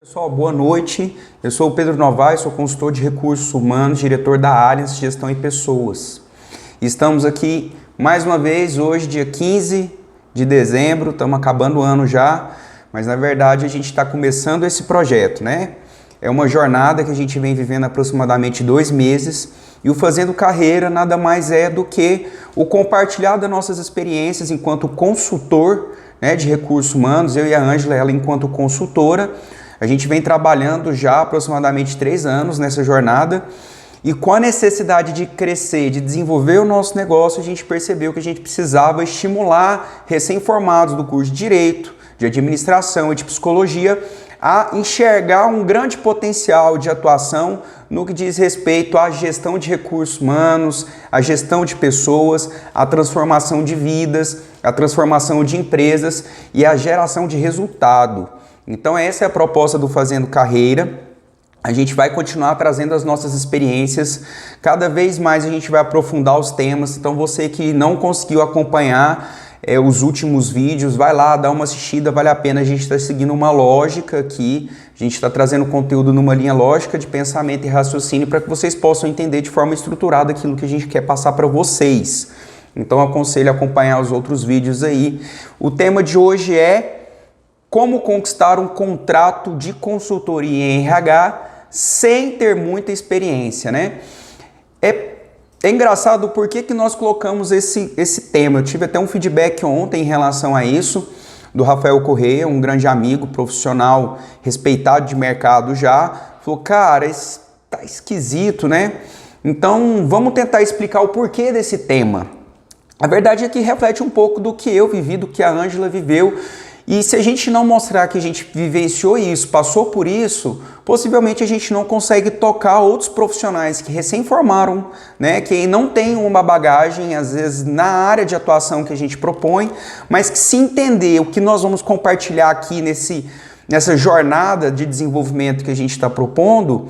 Pessoal, boa noite. Eu sou o Pedro Novaes, sou consultor de recursos humanos, diretor da Allianz Gestão e Pessoas. Estamos aqui mais uma vez, hoje, dia 15 de dezembro, estamos acabando o ano já, mas na verdade a gente está começando esse projeto, né? É uma jornada que a gente vem vivendo aproximadamente 2 meses e o Fazendo Carreira nada mais é do que o compartilhar das nossas experiências enquanto consultor, né, de recursos humanos, eu e a Ângela, ela enquanto consultora. A gente vem trabalhando já há aproximadamente 3 anos nessa jornada e com a necessidade de crescer, de desenvolver o nosso negócio, a gente percebeu que a gente precisava estimular recém-formados do curso de Direito, de Administração e de Psicologia a enxergar um grande potencial de atuação no que diz respeito à gestão de recursos humanos, à gestão de pessoas, à transformação de vidas, à transformação de empresas e à geração de resultado. Então essa é a proposta do Fazendo Carreira. A gente vai continuar trazendo as nossas experiências, cada vez mais a gente vai aprofundar os temas. Então você que não conseguiu acompanhar os últimos vídeos, vai lá, dá uma assistida, vale a pena. A gente está seguindo uma lógica aqui, a gente está trazendo conteúdo numa linha lógica de pensamento e raciocínio para que vocês possam entender de forma estruturada aquilo que a gente quer passar para vocês. Então aconselho a acompanhar os outros vídeos aí. O tema de hoje é como conquistar um contrato de consultoria em RH sem ter muita experiência, né? É engraçado porque que nós colocamos esse tema. Eu tive até um feedback ontem em relação a isso, do Rafael Correia, um grande amigo, profissional, respeitado de mercado já. Falou, cara, isso tá esquisito, né? Então, vamos tentar explicar o porquê desse tema. A verdade é que reflete um pouco do que eu vivi, do que a Ângela viveu. E se a gente não mostrar que a gente vivenciou isso, passou por isso, possivelmente a gente não consegue tocar outros profissionais que recém-formaram, né, que não têm uma bagagem, às vezes, na área de atuação que a gente propõe, mas que se entender o que nós vamos compartilhar aqui nessa jornada de desenvolvimento que a gente está propondo,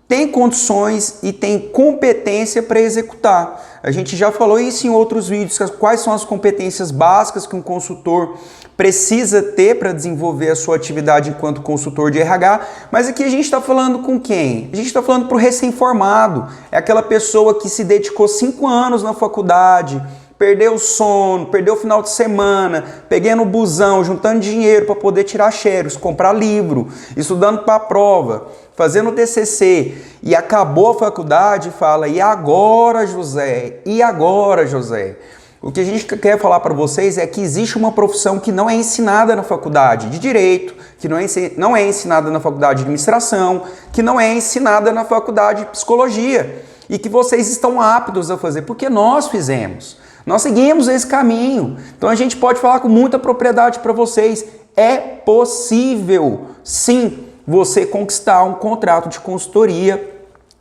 tem condições e tem competência para executar. A gente já falou isso em outros vídeos, quais são as competências básicas que um consultor precisa ter para desenvolver a sua atividade enquanto consultor de RH, mas aqui a gente está falando com quem? A gente está falando para o recém-formado, é aquela pessoa que se dedicou 5 anos na faculdade, perdeu o sono, perdeu o final de semana, pegando o busão, juntando dinheiro para poder tirar xerox, comprar livro, estudando para a prova, fazendo TCC e acabou a faculdade e fala, e agora, José? E agora, José? O que a gente quer falar para vocês é que existe uma profissão que não é ensinada na faculdade de Direito, que não é ensinada na faculdade de Administração, que não é ensinada na faculdade de Psicologia e que vocês estão aptos a fazer, porque nós fizemos. Nós seguimos esse caminho. Então a gente pode falar com muita propriedade para vocês. É possível, sim, você conquistar um contrato de consultoria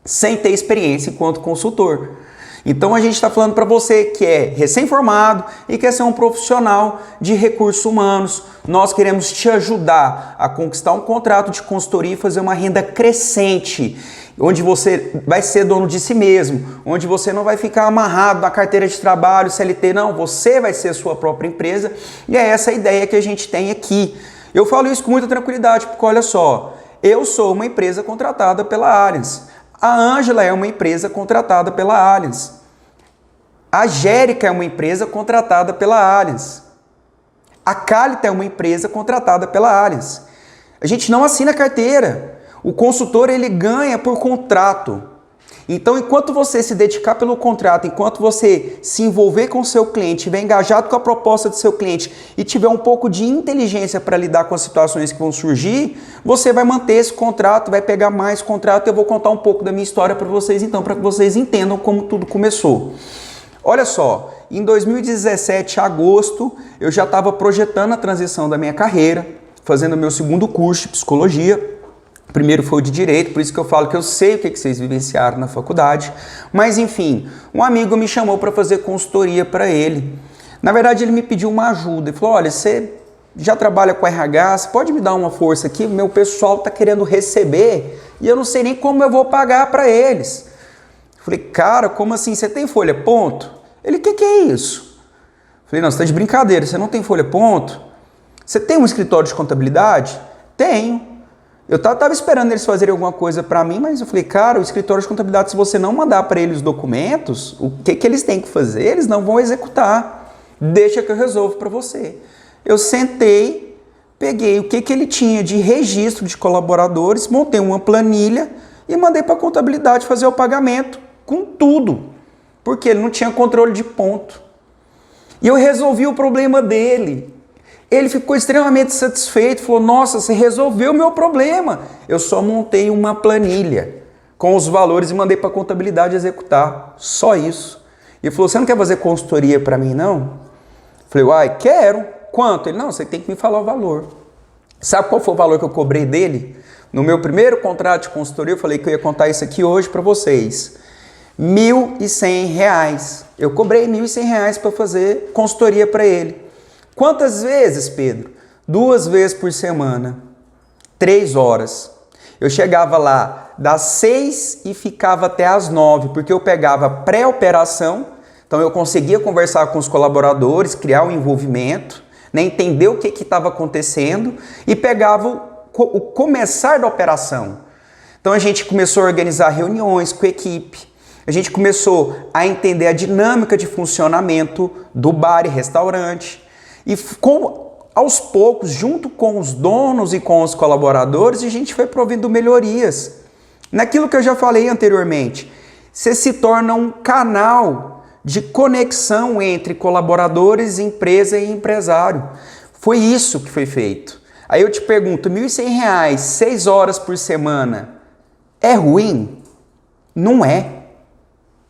sem ter experiência enquanto consultor. Então a gente está falando para você que é recém-formado e quer ser um profissional de recursos humanos. Nós queremos te ajudar a conquistar um contrato de consultoria e fazer uma renda crescente, onde você vai ser dono de si mesmo, onde você não vai ficar amarrado na carteira de trabalho, CLT, não, você vai ser a sua própria empresa e é essa a ideia que a gente tem aqui. Eu falo isso com muita tranquilidade, porque olha só, eu sou uma empresa contratada pela Allianz. A Ângela é uma empresa contratada pela Allianz. A Gérica é uma empresa contratada pela Allianz. A Calita é uma empresa contratada pela Allianz. A gente não assina carteira. O consultor, ele ganha por contrato. Então, enquanto você se dedicar pelo contrato, enquanto você se envolver com o seu cliente, estiver engajado com a proposta do seu cliente e tiver um pouco de inteligência para lidar com as situações que vão surgir, você vai manter esse contrato, vai pegar mais contrato. Eu vou contar um pouco da minha história para vocês, então, para que vocês entendam como tudo começou. Olha só, em 2017, agosto, eu já estava projetando a transição da minha carreira, fazendo o meu segundo curso de Psicologia. O primeiro foi o de Direito, por isso que eu falo que eu sei o que vocês vivenciaram na faculdade. Mas enfim, um amigo me chamou para fazer consultoria para ele. Na verdade, ele me pediu uma ajuda. Ele falou, olha, você já trabalha com RH, você pode me dar uma força aqui? Meu pessoal está querendo receber e eu não sei nem como eu vou pagar para eles. Eu falei, cara, como assim? Você tem folha ponto? Ele, o que é isso? Eu falei, não, você está de brincadeira, você não tem folha ponto? Você tem um escritório de contabilidade? Tenho. Eu tava esperando eles fazerem alguma coisa para mim, mas eu falei, cara, o escritório de contabilidade, se você não mandar para eles os documentos, o que eles têm que fazer? Eles não vão executar. Deixa que eu resolvo para você. Eu sentei, peguei o que ele tinha de registro de colaboradores, montei uma planilha e mandei para a contabilidade fazer o pagamento com tudo, porque ele não tinha controle de ponto. E eu resolvi o problema dele. Ele ficou extremamente satisfeito, falou, nossa, você resolveu o meu problema. Eu só montei uma planilha com os valores e mandei para a contabilidade executar. Só isso. E ele falou, você não quer fazer consultoria para mim, não? Falei, uai, quero. Quanto? Ele, não, você tem que me falar o valor. Sabe qual foi o valor que eu cobrei dele? No meu primeiro contrato de consultoria, eu falei que eu ia contar isso aqui hoje para vocês. R$1.100. Eu cobrei R$1.100 para fazer consultoria para ele. Quantas vezes, Pedro? 2 vezes por semana. 3 horas. Eu chegava lá das 6 e ficava até as 9, porque eu pegava pré-operação, então eu conseguia conversar com os colaboradores, criar um envolvimento, né, entender o que estava acontecendo e pegava o começar da operação. Então a gente começou a organizar reuniões com a equipe, a gente começou a entender a dinâmica de funcionamento do bar e restaurante e aos poucos, junto com os donos e com os colaboradores, a gente foi provendo melhorias. Naquilo que eu já falei anteriormente, você se torna um canal de conexão entre colaboradores, empresa e empresário. Foi isso que foi feito. Aí eu te pergunto, R$1.100, 6 horas por semana, é ruim? Não é.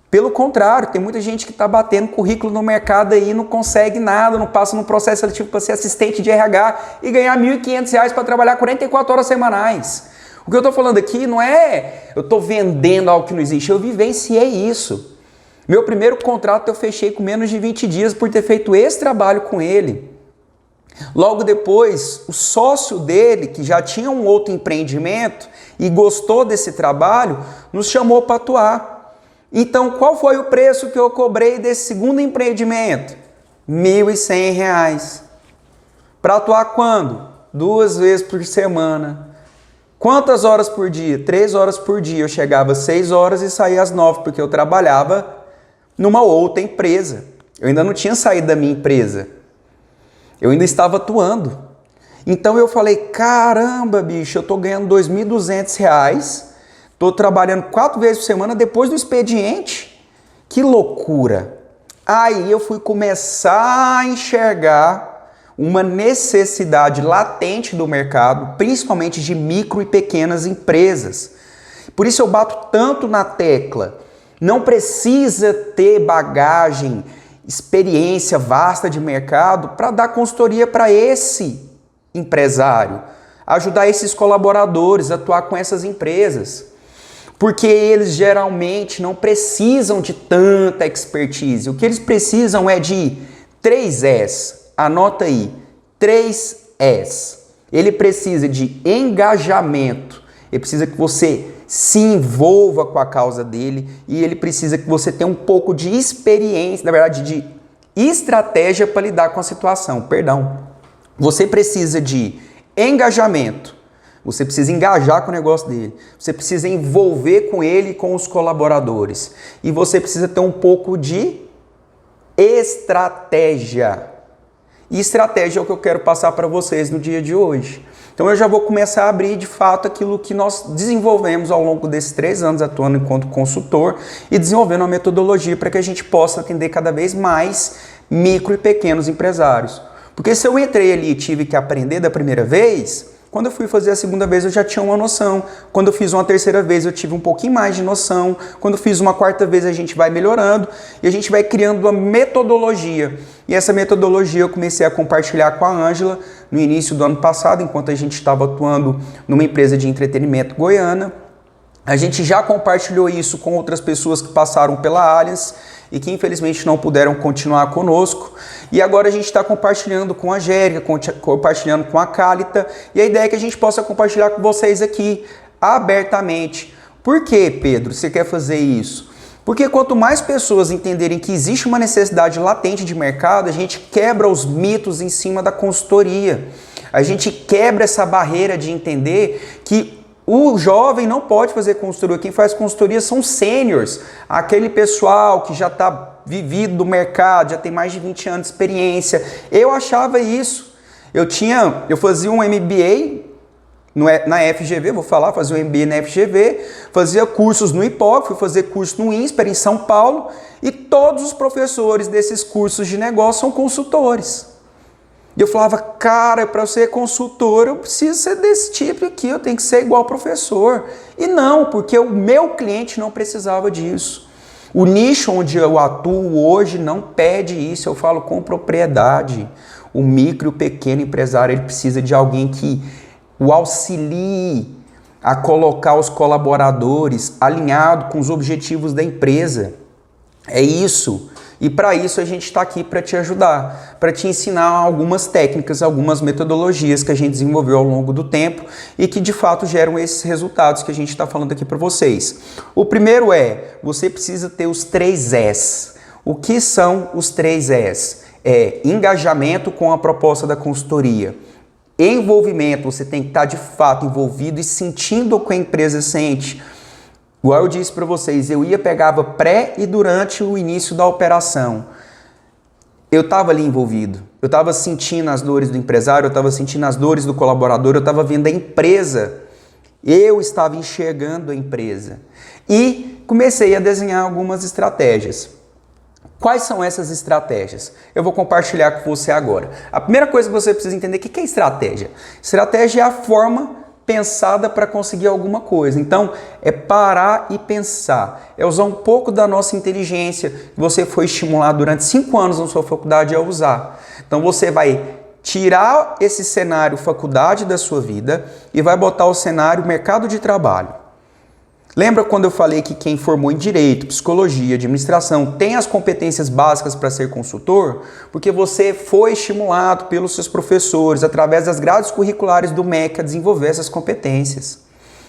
Pelo contrário, tem muita gente que está batendo currículo no mercado aí, não consegue nada, não passa no processo seletivo para ser assistente de RH e ganhar R$1.500 para trabalhar 44 horas semanais. O que eu estou falando aqui não é eu estou vendendo algo que não existe, eu vivenciei isso. Meu primeiro contrato eu fechei com menos de 20 dias por ter feito esse trabalho com ele. Logo depois, o sócio dele, que já tinha um outro empreendimento e gostou desse trabalho, nos chamou para atuar. Então, qual foi o preço que eu cobrei desse segundo empreendimento? R$1.100. Para atuar quando? 2 vezes por semana. Quantas horas por dia? 3 horas por dia. Eu chegava às 6 horas e saía às 9, porque eu trabalhava numa outra empresa. Eu ainda não tinha saído da minha empresa. Eu ainda estava atuando. Então eu falei, caramba, bicho, eu estou ganhando R$2.200. Estou trabalhando 4 vezes por semana depois do expediente. Que loucura! Aí eu fui começar a enxergar uma necessidade latente do mercado, principalmente de micro e pequenas empresas. Por isso eu bato tanto na tecla. Não precisa ter bagagem, experiência vasta de mercado para dar consultoria para esse empresário, ajudar esses colaboradores a atuar com essas empresas. Porque eles geralmente não precisam de tanta expertise. O que eles precisam é de 3 S. Anota aí, 3 S. Ele precisa de engajamento. Ele precisa que você se envolva com a causa dele. E ele precisa que você tenha um pouco de experiência, na verdade, de estratégia para lidar com a situação. Perdão. Você precisa de engajamento. Você precisa engajar com o negócio dele. Você precisa envolver com ele e com os colaboradores. E você precisa ter um pouco de estratégia. E estratégia é o que eu quero passar para vocês no dia de hoje. Então eu já vou começar a abrir de fato aquilo que nós desenvolvemos ao longo desses 3 anos atuando enquanto consultor e desenvolvendo uma metodologia para que a gente possa atender cada vez mais micro e pequenos empresários. Porque se eu entrei ali e tive que aprender da primeira vez, quando eu fui fazer a segunda vez eu já tinha uma noção. Quando eu fiz uma terceira vez eu tive um pouquinho mais de noção. Quando eu fiz uma quarta vez a gente vai melhorando e a gente vai criando uma metodologia. E essa metodologia eu comecei a compartilhar com a Ângela no início do ano passado, enquanto a gente estava atuando numa empresa de entretenimento goiana. A gente já compartilhou isso com outras pessoas que passaram pela Allianz e que infelizmente não puderam continuar conosco. E agora a gente está compartilhando com a Gérica, compartilhando com a Cálita, e a ideia é que a gente possa compartilhar com vocês aqui abertamente. Por que, Pedro, você quer fazer isso? Porque quanto mais pessoas entenderem que existe uma necessidade latente de mercado, a gente quebra os mitos em cima da consultoria. A gente quebra essa barreira de entender que o jovem não pode fazer consultoria. Quem faz consultoria são sêniors, aquele pessoal que já está vivido do mercado, já tem mais de 20 anos de experiência. Eu achava isso. Eu fazia um MBA na FGV, fazia um MBA na FGV, fazia cursos no IPOC, fui fazer curso no INSPER em São Paulo, e todos os professores desses cursos de negócio são consultores. E eu falava, cara, para eu ser consultor, eu preciso ser desse tipo aqui, eu tenho que ser igual professor. E não, porque o meu cliente não precisava disso. O nicho onde eu atuo hoje não pede isso, eu falo com propriedade. O micro e o pequeno empresário, ele precisa de alguém que o auxilie a colocar os colaboradores alinhados com os objetivos da empresa. É isso. E para isso a gente está aqui para te ajudar, para te ensinar algumas técnicas, algumas metodologias que a gente desenvolveu ao longo do tempo e que de fato geram esses resultados que a gente está falando aqui para vocês. O primeiro você precisa ter os 3 Es. O que são os 3 Es? Engajamento com a proposta da consultoria. Envolvimento, você tem que estar de fato envolvido e sentindo o que a empresa sente. Igual eu disse para vocês, pegava pré e durante o início da operação. Eu estava ali envolvido, eu estava sentindo as dores do empresário, eu estava sentindo as dores do colaborador, eu estava vendo a empresa, eu estava enxergando a empresa. E comecei a desenhar algumas estratégias. Quais são essas estratégias? Eu vou compartilhar com você agora. A primeira coisa que você precisa entender, o que é estratégia? Estratégia é a forma pensada para conseguir alguma coisa. Então, é parar e pensar. É usar um pouco da nossa inteligência que você foi estimulado durante 5 anos na sua faculdade a usar. Então, você vai tirar esse cenário faculdade da sua vida e vai botar o cenário mercado de trabalho. Lembra quando eu falei que quem formou em Direito, Psicologia, Administração tem as competências básicas para ser consultor? Porque você foi estimulado pelos seus professores, através das grades curriculares do MEC, a desenvolver essas competências.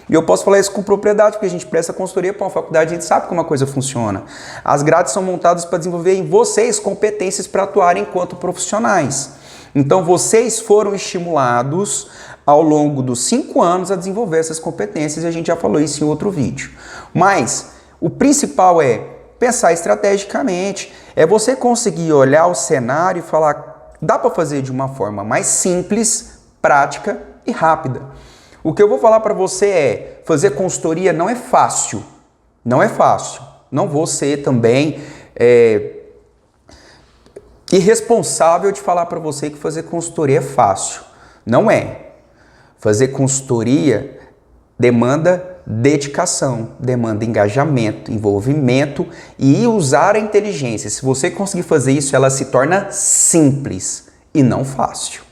E eu posso falar isso com propriedade, porque a gente presta consultoria para uma faculdade, a gente sabe como a coisa funciona. As grades são montadas para desenvolver em vocês competências para atuarem enquanto profissionais. Então vocês foram estimulados ao longo dos 5 anos a desenvolver essas competências, e a gente já falou isso em outro vídeo. Mas o principal é pensar estrategicamente, é você conseguir olhar o cenário e falar, dá para fazer de uma forma mais simples, prática e rápida. O que eu vou falar para você é, fazer consultoria não é fácil, não é fácil. Não vou ser também irresponsável de falar para você que fazer consultoria é fácil. Não é. Fazer consultoria demanda dedicação, demanda engajamento, envolvimento e usar a inteligência. Se você conseguir fazer isso, ela se torna simples e não fácil.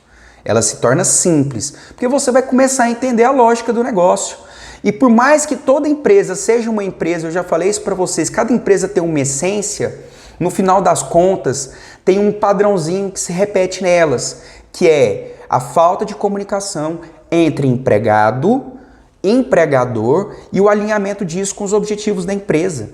Ela se torna simples, porque você vai começar a entender a lógica do negócio. E por mais que toda empresa seja uma empresa, eu já falei isso para vocês, cada empresa tem uma essência, no final das contas, tem um padrãozinho que se repete nelas, que é a falta de comunicação entre empregado, empregador e o alinhamento disso com os objetivos da empresa.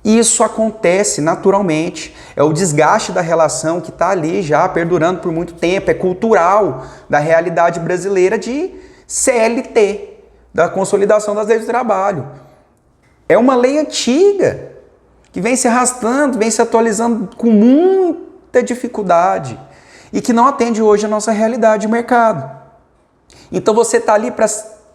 E isso acontece naturalmente, é o desgaste da relação que está ali já perdurando por muito tempo, é cultural da realidade brasileira de CLT, da consolidação das leis do trabalho. É uma lei antiga, que vem se arrastando, vem se atualizando com muita dificuldade e que não atende hoje a nossa realidade de mercado. Então você está ali para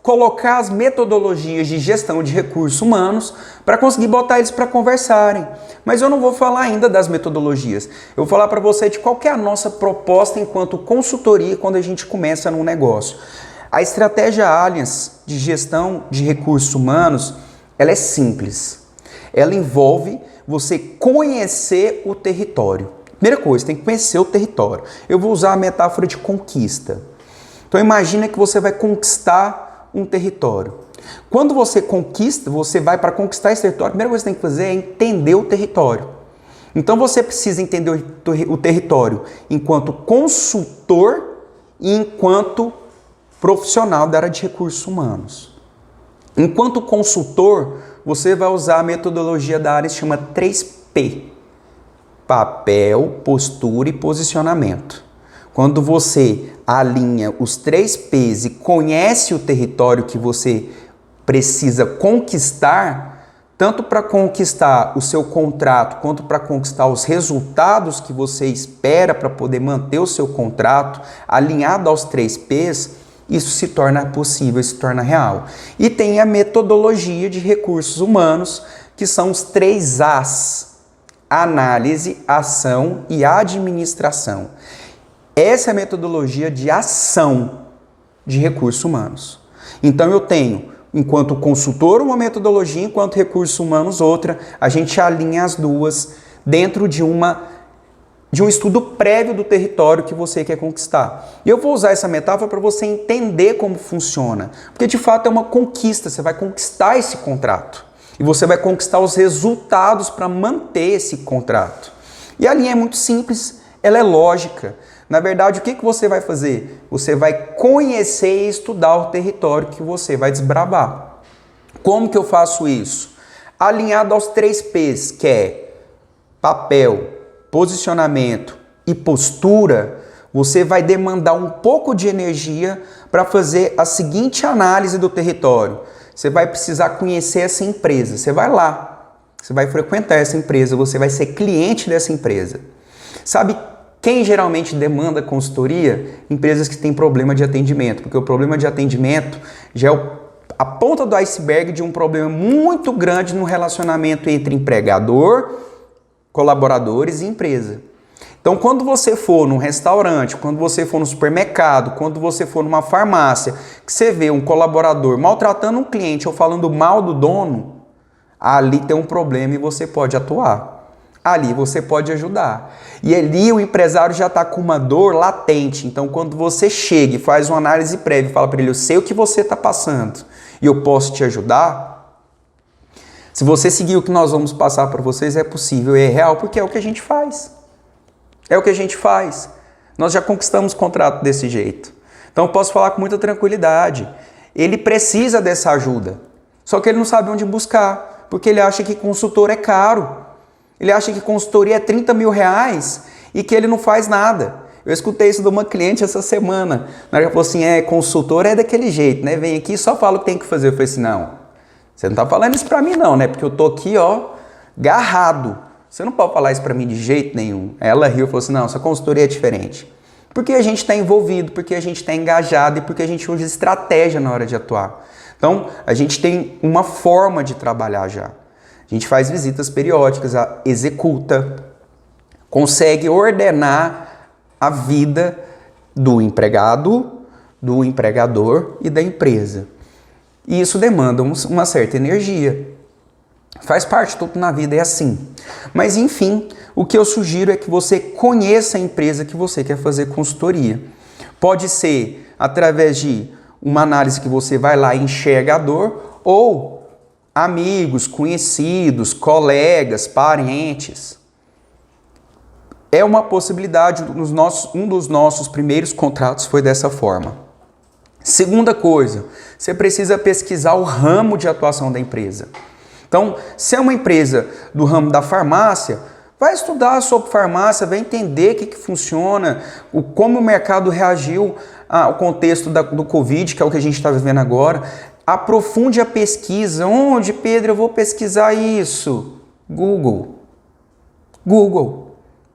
colocar as metodologias de gestão de recursos humanos para conseguir botar eles para conversarem. Mas eu não vou falar ainda das metodologias. Eu vou falar para você de qual que é a nossa proposta enquanto consultoria quando a gente começa num negócio. A estratégia Allianz de gestão de recursos humanos, ela é simples. Ela envolve você conhecer o território. Primeira coisa, tem que conhecer o território. Eu vou usar a metáfora de conquista. Então imagina que você vai conquistar um território. Quando você conquista, você vai para conquistar esse território, a primeira coisa que você tem que fazer é entender o território. Então você precisa entender o território enquanto consultor e enquanto profissional da área de recursos humanos. Enquanto consultor, você vai usar a metodologia da área que se chama 3P. Papel, postura e posicionamento. Quando você alinha os 3 P's e conhece o território que você precisa conquistar, tanto para conquistar o seu contrato, quanto para conquistar os resultados que você espera para poder manter o seu contrato, alinhado aos 3 P's, isso se torna possível, se torna real. E tem a metodologia de recursos humanos, que são os 3 A's: análise, ação e administração. Essa é a metodologia de ação de recursos humanos. Então eu tenho, enquanto consultor, uma metodologia, enquanto recursos humanos, outra. A gente alinha as duas dentro de um estudo prévio do território que você quer conquistar. E eu vou usar essa metáfora para você entender como funciona. Porque de fato é uma conquista, você vai conquistar esse contrato. E você vai conquistar os resultados para manter esse contrato. E a linha é muito simples, ela é lógica. Na verdade, o que você vai fazer? Você vai conhecer e estudar o território que você vai desbravar. Como que eu faço isso? Alinhado aos 3 P's, que é papel, posicionamento e postura, você vai demandar um pouco de energia para fazer a seguinte análise do território. Você vai precisar conhecer essa empresa. Você vai lá, você vai frequentar essa empresa, você vai ser cliente dessa empresa. Sabe quem geralmente demanda consultoria? Empresas que têm problema de atendimento, porque o problema de atendimento já é a ponta do iceberg de um problema muito grande no relacionamento entre empregador, colaboradores e empresa. Então, quando você for num restaurante, quando você for no supermercado, quando você for numa farmácia, que você vê um colaborador maltratando um cliente ou falando mal do dono, ali tem um problema e você pode atuar. Ali você pode ajudar. E ali o empresário já está com uma dor latente. Então, quando você chega e faz uma análise prévia e fala para ele, eu sei o que você está passando e eu posso te ajudar, se você seguir o que nós vamos passar para vocês, é possível e é real, porque é o que a gente faz. É o que a gente faz. Nós já conquistamos contrato desse jeito. Então, eu posso falar com muita tranquilidade. Ele precisa dessa ajuda. Só que ele não sabe onde buscar, porque ele acha que consultor é caro. Ele acha que consultoria é 30 mil reais e que ele não faz nada. Eu escutei isso de uma cliente essa semana. Ela falou assim, consultor é daquele jeito, né? Vem aqui e só fala o que tem que fazer. Eu falei assim, não, você não tá falando isso pra mim não, né? Porque eu tô aqui, garrado. Você não pode falar isso pra mim de jeito nenhum. Ela riu e falou assim, não, essa consultoria é diferente. Porque a gente está envolvido, porque a gente está engajado e porque a gente usa estratégia na hora de atuar. Então, a gente tem uma forma de trabalhar já. A gente faz visitas periódicas, executa, consegue ordenar a vida do empregado, do empregador e da empresa. E isso demanda uma certa energia. Faz parte, tudo na vida é assim. Mas enfim, o que eu sugiro é que você conheça a empresa que você quer fazer consultoria. Pode ser através de uma análise que você vai lá e enxerga a dor, ou amigos, conhecidos, colegas, parentes. É uma possibilidade, um dos nossos primeiros contratos foi dessa forma. Segunda coisa, você precisa pesquisar o ramo de atuação da empresa. Então, se é uma empresa do ramo da farmácia, vai estudar sobre farmácia, vai entender o que funciona, como o mercado reagiu ao contexto do Covid, que é o que a gente está vivendo agora. Aprofunde a pesquisa. Onde, Pedro, eu vou pesquisar isso? Google.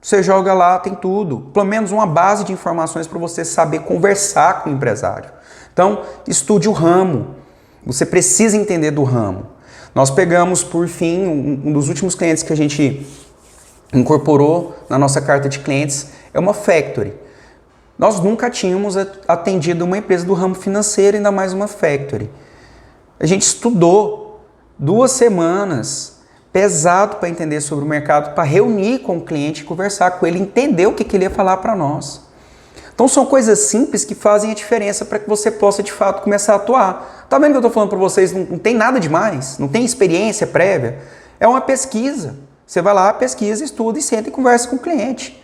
Você joga lá, tem tudo. Pelo menos uma base de informações para você saber conversar com o empresário. Então, estude o ramo. Você precisa entender do ramo. Nós pegamos, por fim, um dos últimos clientes que a gente incorporou na nossa carta de clientes é uma factory. Nós nunca tínhamos atendido uma empresa do ramo financeiro, ainda mais uma factory. A gente estudou 2 semanas, pesado para entender sobre o mercado, para reunir com o cliente, conversar com ele, entender o que ele ia falar para nós. Então são coisas simples que fazem a diferença para que você possa de fato começar a atuar. Tá vendo que eu estou falando para vocês? Não tem nada demais, não tem experiência prévia. É uma pesquisa. Você vai lá, pesquisa, estuda e senta e conversa com o cliente.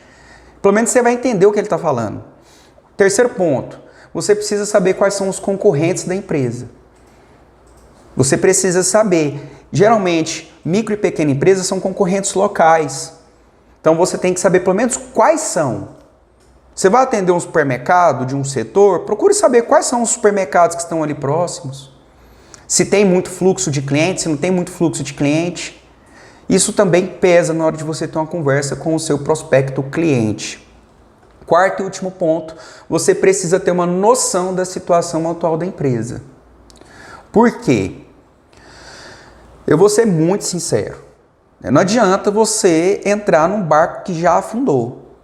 Pelo menos você vai entender o que ele está falando. Terceiro ponto, você precisa saber quais são os concorrentes da empresa. Você precisa saber. Geralmente, micro e pequena empresa são concorrentes locais. Então você tem que saber pelo menos quais são. Você vai atender um supermercado de um setor, procure saber quais são os supermercados que estão ali próximos. Se tem muito fluxo de cliente, se não tem muito fluxo de cliente. Isso também pesa na hora de você ter uma conversa com o seu prospecto cliente. Quarto e último ponto, você precisa ter uma noção da situação atual da empresa. Por quê? Eu vou ser muito sincero. Não adianta você entrar num barco que já afundou.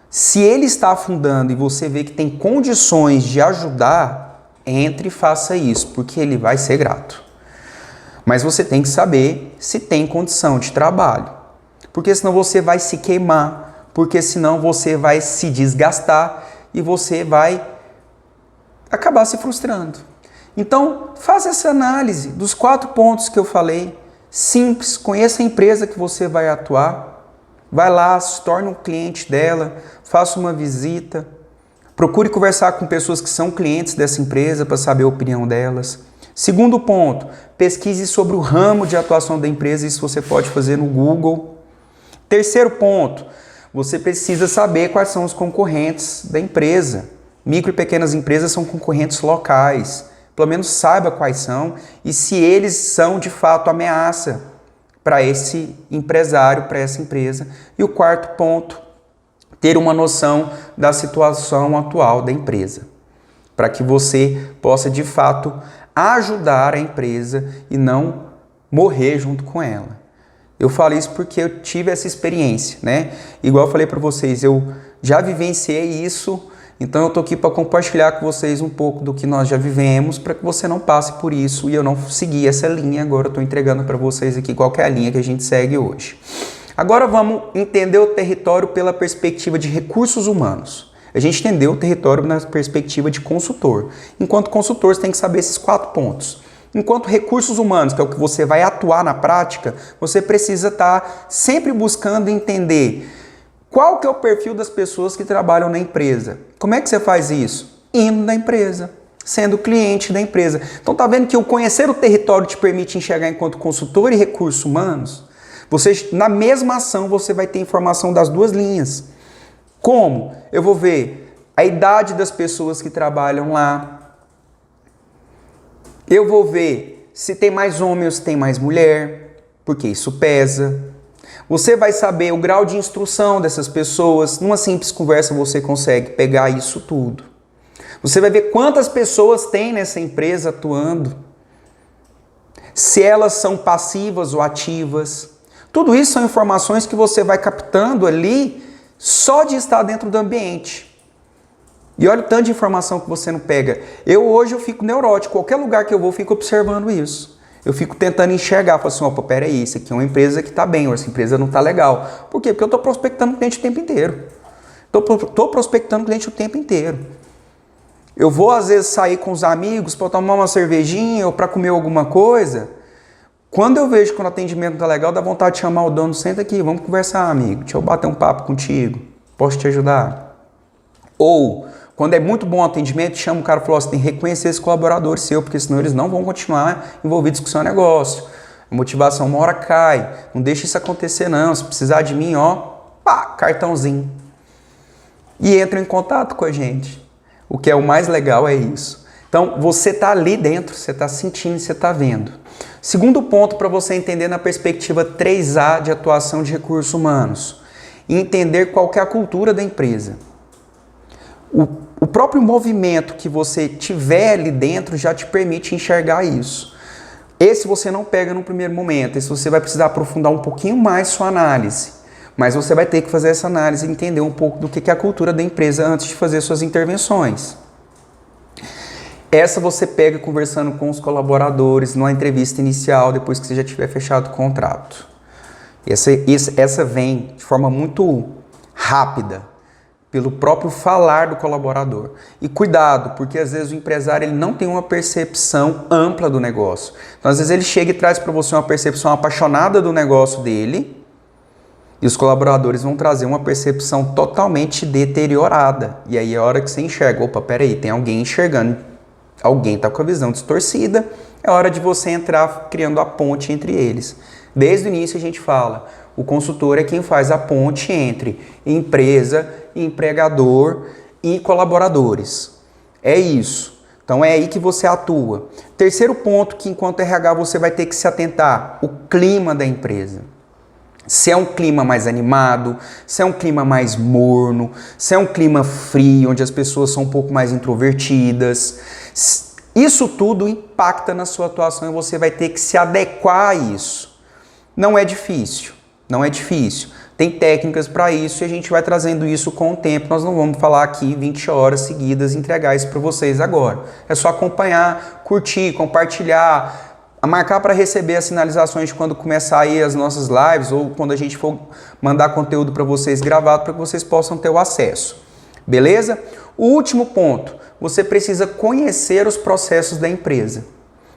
Se ele está afundando e você vê que tem condições de ajudar, entre e faça isso, porque ele vai ser grato. Mas você tem que saber se tem condição de trabalho. Porque senão você vai se queimar, porque senão você vai se desgastar e você vai acabar se frustrando. Então, faça essa análise dos 4 pontos que eu falei. Simples, conheça a empresa que você vai atuar. Vai lá, se torne um cliente dela, faça uma visita. Procure conversar com pessoas que são clientes dessa empresa para saber a opinião delas. Segundo ponto, pesquise sobre o ramo de atuação da empresa, isso você pode fazer no Google. Terceiro ponto, você precisa saber quais são os concorrentes da empresa. Micro e pequenas empresas são concorrentes locais. Pelo menos saiba quais são e se eles são de fato ameaça para esse empresário, para essa empresa. E o quarto ponto, ter uma noção da situação atual da empresa, para que você possa de fato ajudar a empresa e não morrer junto com ela. Eu falo isso porque eu tive essa experiência, né? Igual eu falei para vocês, eu já vivenciei isso, então eu tô aqui para compartilhar com vocês um pouco do que nós já vivemos, para que você não passe por isso e eu não segui essa linha. Agora eu tô entregando para vocês aqui qual que é a linha que a gente segue hoje. Agora vamos entender o território pela perspectiva de recursos humanos. A gente entendeu o território na perspectiva de consultor. Enquanto consultor, você tem que saber esses 4 pontos. Enquanto recursos humanos, que é o que você vai atuar na prática, você precisa estar sempre buscando entender qual que é o perfil das pessoas que trabalham na empresa. Como é que você faz isso? Indo na empresa, sendo cliente da empresa. Então tá vendo que o conhecer o território te permite enxergar enquanto consultor e recursos humanos? Você, na mesma ação, você vai ter informação das 2 linhas. Como? Eu vou ver a idade das pessoas que trabalham lá. Eu vou ver se tem mais homem ou se tem mais mulher, porque isso pesa. Você vai saber o grau de instrução dessas pessoas. Numa simples conversa você consegue pegar isso tudo. Você vai ver quantas pessoas tem nessa empresa atuando. Se elas são passivas ou ativas. Tudo isso são informações que você vai captando ali só de estar dentro do ambiente. E olha o tanto de informação que você não pega. Hoje eu fico neurótico. Qualquer lugar que eu vou, eu fico observando isso. Eu fico tentando enxergar. Falo assim, opa, peraí, isso aqui é uma empresa que está bem, ou essa empresa não está legal. Por quê? Porque eu estou prospectando cliente o tempo inteiro. Estou prospectando cliente o tempo inteiro. Eu vou, às vezes, sair com os amigos para tomar uma cervejinha ou para comer alguma coisa. Quando eu vejo que o atendimento tá legal, dá vontade de chamar o dono, senta aqui, vamos conversar, amigo, deixa eu bater um papo contigo, posso te ajudar? Ou, quando é muito bom o atendimento, chama o cara e fala, você tem que reconhecer esse colaborador seu, porque senão eles não vão continuar envolvidos com o seu negócio. A motivação uma hora cai, não deixa isso acontecer não, se precisar de mim, ó, pá, cartãozinho. E entra em contato com a gente. O que é o mais legal é isso. Então, você tá ali dentro, você tá sentindo, você tá vendo. Segundo ponto para você entender na perspectiva 3A de atuação de recursos humanos. Entender qual que é a cultura da empresa. O próprio movimento que você tiver ali dentro já te permite enxergar isso. Esse você não pega no primeiro momento. Esse você vai precisar aprofundar um pouquinho mais sua análise. Mas você vai ter que fazer essa análise e entender um pouco do que é a cultura da empresa antes de fazer suas intervenções. Essa você pega conversando com os colaboradores numa entrevista inicial, depois que você já tiver fechado o contrato. Essa vem de forma muito rápida, pelo próprio falar do colaborador. E cuidado, porque às vezes o empresário ele não tem uma percepção ampla do negócio. Então às vezes ele chega e traz para você uma percepção apaixonada do negócio dele, e os colaboradores vão trazer uma percepção totalmente deteriorada. E aí é a hora que você enxerga, opa, peraí, tem alguém enxergando. Alguém está com a visão distorcida, é hora de você entrar criando a ponte entre eles. Desde o início a gente fala, o consultor é quem faz a ponte entre empresa, empregador e colaboradores. É isso. Então é aí que você atua. Terceiro ponto que enquanto RH você vai ter que se atentar, o clima da empresa. Se é um clima mais animado, se é um clima mais morno, se é um clima frio, onde as pessoas são um pouco mais introvertidas. Isso tudo impacta na sua atuação e você vai ter que se adequar a isso. Não é difícil, não é difícil. Tem técnicas para isso e a gente vai trazendo isso com o tempo. Nós não vamos falar aqui 20 horas seguidas e entregar isso para vocês agora. É só acompanhar, curtir, compartilhar, marcar para receber as sinalizações de quando começar aí as nossas lives ou quando a gente for mandar conteúdo para vocês gravado para que vocês possam ter o acesso. Beleza? O último ponto, você precisa conhecer os processos da empresa.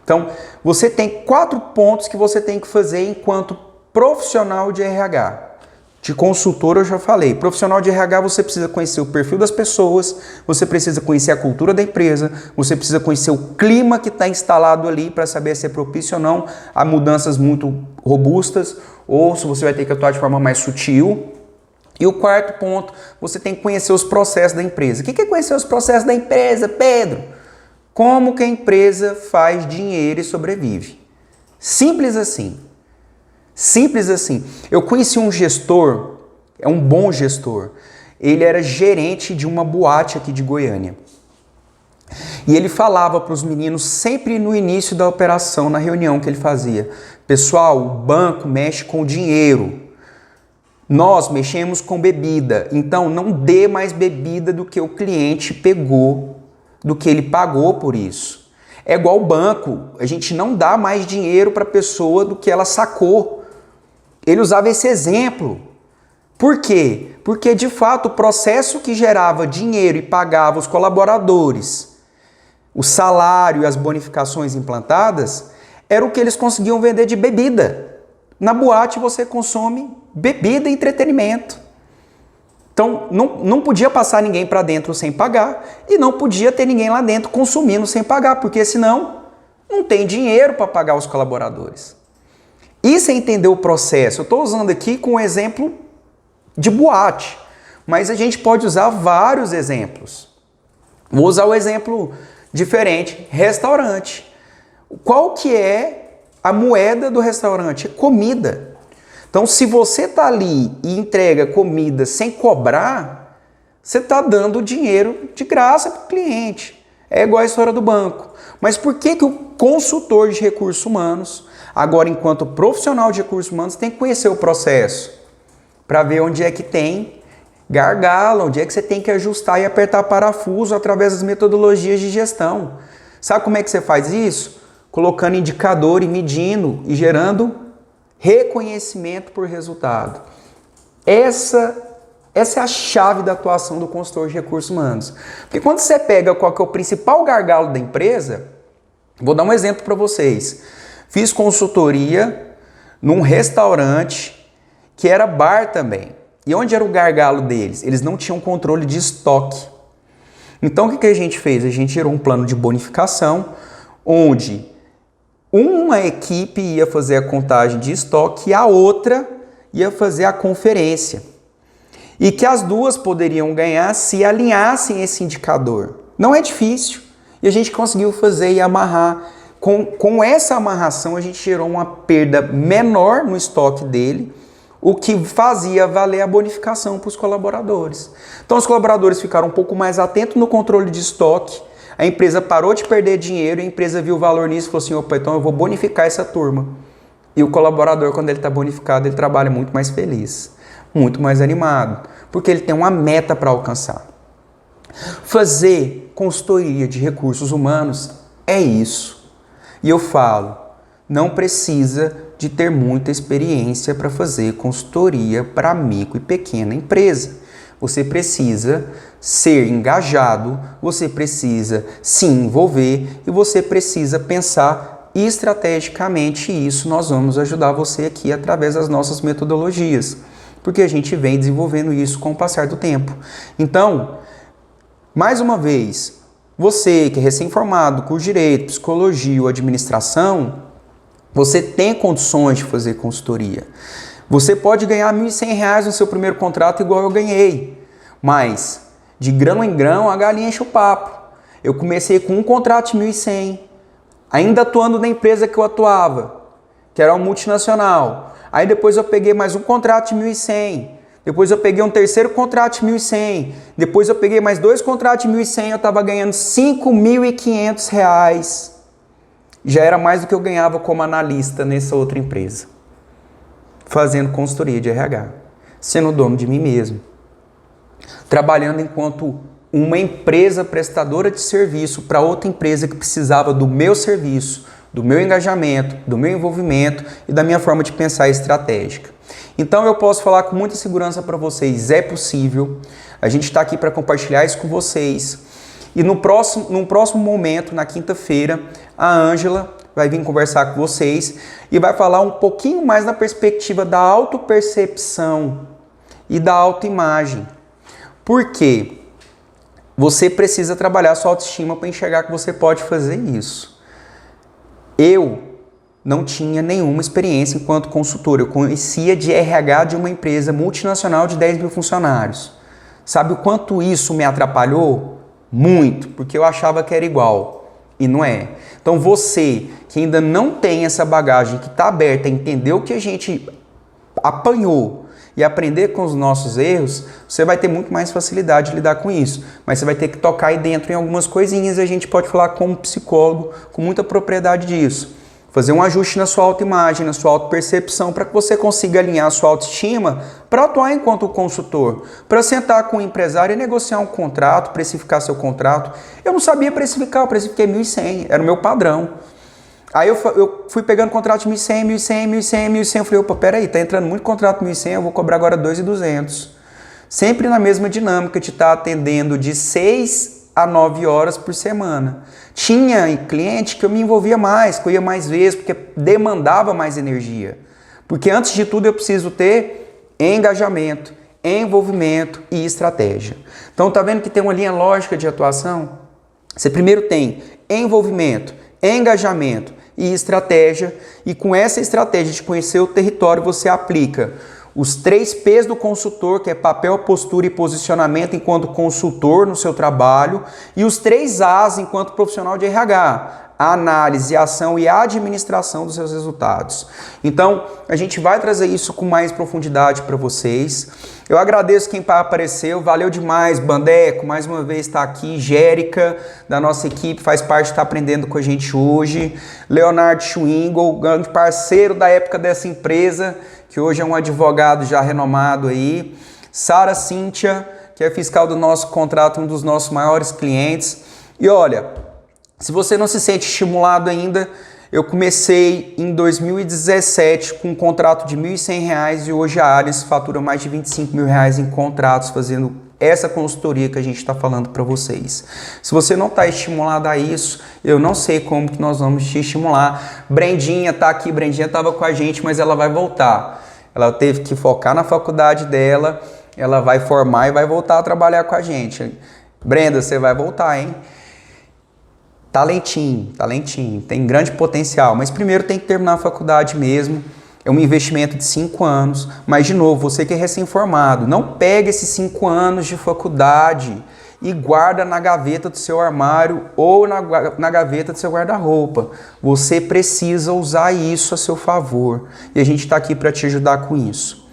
Então, você tem 4 pontos que você tem que fazer enquanto profissional de RH. De consultor eu já falei. Profissional de RH você precisa conhecer o perfil das pessoas, você precisa conhecer a cultura da empresa, você precisa conhecer o clima que está instalado ali para saber se é propício ou não a mudanças muito robustas ou se você vai ter que atuar de forma mais sutil. E o quarto ponto, você tem que conhecer os processos da empresa. O que é conhecer os processos da empresa, Pedro? Como que a empresa faz dinheiro e sobrevive. Simples assim. Simples assim. Eu conheci um gestor, é um bom gestor. Ele era gerente de uma boate aqui de Goiânia. E ele falava para os meninos sempre no início da operação, na reunião que ele fazia. Pessoal, o banco mexe com dinheiro. Nós mexemos com bebida. Então não dê mais bebida do que o cliente pegou, do que ele pagou por isso. É igual o banco. A gente não dá mais dinheiro para a pessoa do que ela sacou. Ele usava esse exemplo. Por quê? Porque, de fato, o processo que gerava dinheiro e pagava os colaboradores, o salário e as bonificações implantadas, era o que eles conseguiam vender de bebida. Na boate você consome bebida e entretenimento. Então, não podia passar ninguém para dentro sem pagar e não podia ter ninguém lá dentro consumindo sem pagar, porque senão não tem dinheiro para pagar os colaboradores. Isso é entender o processo. Eu estou usando aqui com um exemplo de boate, mas a gente pode usar vários exemplos. Vou usar o exemplo diferente, restaurante. Qual que é a moeda do restaurante? É comida. Então, se você está ali e entrega comida sem cobrar, você está dando dinheiro de graça para o cliente. É igual a história do banco. Mas por que o consultor de recursos humanos, agora enquanto profissional de recursos humanos, tem que conhecer o processo para ver onde é que tem gargalo, onde é que você tem que ajustar e apertar parafuso através das metodologias de gestão. Sabe como é que você faz isso? Colocando indicador e medindo e gerando reconhecimento por resultado. Essa é a chave da atuação do consultor de recursos humanos. Porque quando você pega qual que é o principal gargalo da empresa, vou dar um exemplo para vocês. Fiz consultoria num restaurante que era bar também. E onde era o gargalo deles? Eles não tinham controle de estoque. Então o que a gente fez? A gente gerou um plano de bonificação onde uma equipe ia fazer a contagem de estoque e a outra ia fazer a conferência. E que as duas poderiam ganhar se alinhassem esse indicador. Não é difícil. E a gente conseguiu fazer e amarrar. Com essa amarração, a gente gerou uma perda menor no estoque dele, o que fazia valer a bonificação para os colaboradores. Então, os colaboradores ficaram um pouco mais atentos no controle de estoque. A empresa parou de perder dinheiro, a empresa viu o valor nisso e falou assim, opa, então eu vou bonificar essa turma. E o colaborador, quando ele está bonificado, ele trabalha muito mais feliz, muito mais animado, porque ele tem uma meta para alcançar. Fazer consultoria de recursos humanos é isso. E eu falo, não precisa de ter muita experiência para fazer consultoria para micro e pequena empresa. Você precisa ser engajado, você precisa se envolver e você precisa pensar estrategicamente. E isso nós vamos ajudar você aqui através das nossas metodologias, porque a gente vem desenvolvendo isso com o passar do tempo. Então, mais uma vez, você que é recém-formado, curso de Direito, Psicologia ou Administração, Você tem condições de fazer consultoria. Você pode ganhar R$ 1.100 no seu primeiro contrato igual eu ganhei. Mas, de grão em grão, a galinha enche o papo. Eu comecei com um contrato de 1.100, ainda atuando na empresa que eu atuava, que era uma multinacional. Aí depois eu peguei mais um contrato de 1.100. Depois eu peguei um terceiro contrato de 1.100. Depois eu peguei mais 2 contratos de 1.100. Eu estava ganhando R$ 5.500. Já era mais do que eu ganhava como analista nessa outra empresa. Fazendo consultoria de RH. Sendo dono de mim mesmo. Trabalhando enquanto uma empresa prestadora de serviço para outra empresa que precisava do meu serviço, do meu engajamento, do meu envolvimento e da minha forma de pensar estratégica. Então eu posso falar com muita segurança para vocês, é possível. A gente está aqui para compartilhar isso com vocês. E num próximo momento, na quinta-feira, a Ângela vai vir conversar com vocês e vai falar um pouquinho mais na perspectiva da autopercepção e da autoimagem. Por quê? Você precisa trabalhar sua autoestima para enxergar que você pode fazer isso. Eu não tinha nenhuma experiência enquanto consultor. Eu conhecia de RH de uma empresa multinacional de 10 mil funcionários. Sabe o quanto isso me atrapalhou? Muito, porque eu achava que era igual. E não é. Então você que ainda não tem essa bagagem, que está aberta a entender o que a gente apanhou e aprender com os nossos erros, você vai ter muito mais facilidade de lidar com isso. Mas você vai ter que tocar aí dentro em algumas coisinhas e a gente pode falar como psicólogo com muita propriedade disso. Fazer um ajuste na sua autoimagem, na sua autopercepção, para que você consiga alinhar a sua autoestima para atuar enquanto consultor, para sentar com o empresário e negociar um contrato, precificar seu contrato. Eu não sabia precificar, eu precifiquei 1.100, era o meu padrão. Aí eu fui pegando contrato de 1.100, 1.100, 1.100, 1.100, eu falei, opa, peraí, tá entrando muito contrato de 1.100, eu vou cobrar agora 2.200. Sempre na mesma dinâmica de estar atendendo de 6 a 9 horas por semana. Tinha cliente que eu me envolvia mais, que eu ia mais vezes, porque demandava mais energia. Porque antes de tudo eu preciso ter engajamento, envolvimento e estratégia. Então tá vendo que tem uma linha lógica de atuação? Você primeiro tem envolvimento, engajamento e estratégia, e com essa estratégia de conhecer o território você aplica os 3 P's do consultor, que é papel, postura e posicionamento enquanto consultor no seu trabalho, e os 3 A's enquanto profissional de RH, a análise, a ação e a administração dos seus resultados. Então, a gente vai trazer isso com mais profundidade para vocês. Eu agradeço quem apareceu, valeu demais, Bandeco, mais uma vez está aqui, Jérica, da nossa equipe, faz parte de estar aprendendo com a gente hoje, Leonardo Schwingel, grande parceiro da época dessa empresa, que hoje é um advogado já renomado aí, Sara Cíntia, que é fiscal do nosso contrato, um dos nossos maiores clientes. E olha, se você não se sente estimulado ainda, eu comecei em 2017 com um contrato de R$ 1.100 e hoje a Allianz fatura mais de R$ 25 mil em contratos fazendo essa consultoria que a gente está falando para vocês. Se você não está estimulado a isso, eu não sei como que nós vamos te estimular. Brendinha está aqui, Brendinha estava com a gente, mas ela vai voltar. Ela teve que focar na faculdade dela, ela vai formar e vai voltar a trabalhar com a gente. Brenda, você vai voltar, hein? Talentinho, tem grande potencial, mas primeiro tem que terminar a faculdade mesmo. É um investimento de 5 anos, mas de novo, você que é recém-formado, não pega esses 5 anos de faculdade e guarda na gaveta do seu armário ou na gaveta do seu guarda-roupa. Você precisa usar isso a seu favor e a gente está aqui para te ajudar com isso.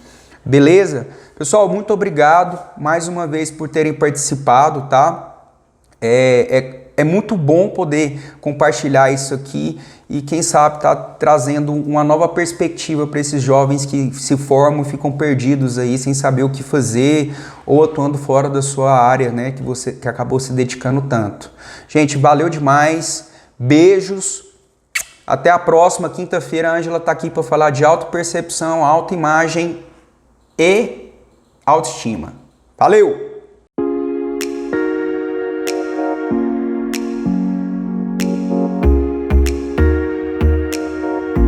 Beleza? Pessoal, muito obrigado mais uma vez por terem participado, tá? É muito bom poder compartilhar isso aqui e quem sabe tá trazendo uma nova perspectiva para esses jovens que se formam e ficam perdidos aí sem saber o que fazer ou atuando fora da sua área, né, que acabou se dedicando tanto. Gente, valeu demais, beijos, até a próxima quinta-feira. A Ângela tá aqui para falar de autopercepção, autoimagem e autoestima. Valeu!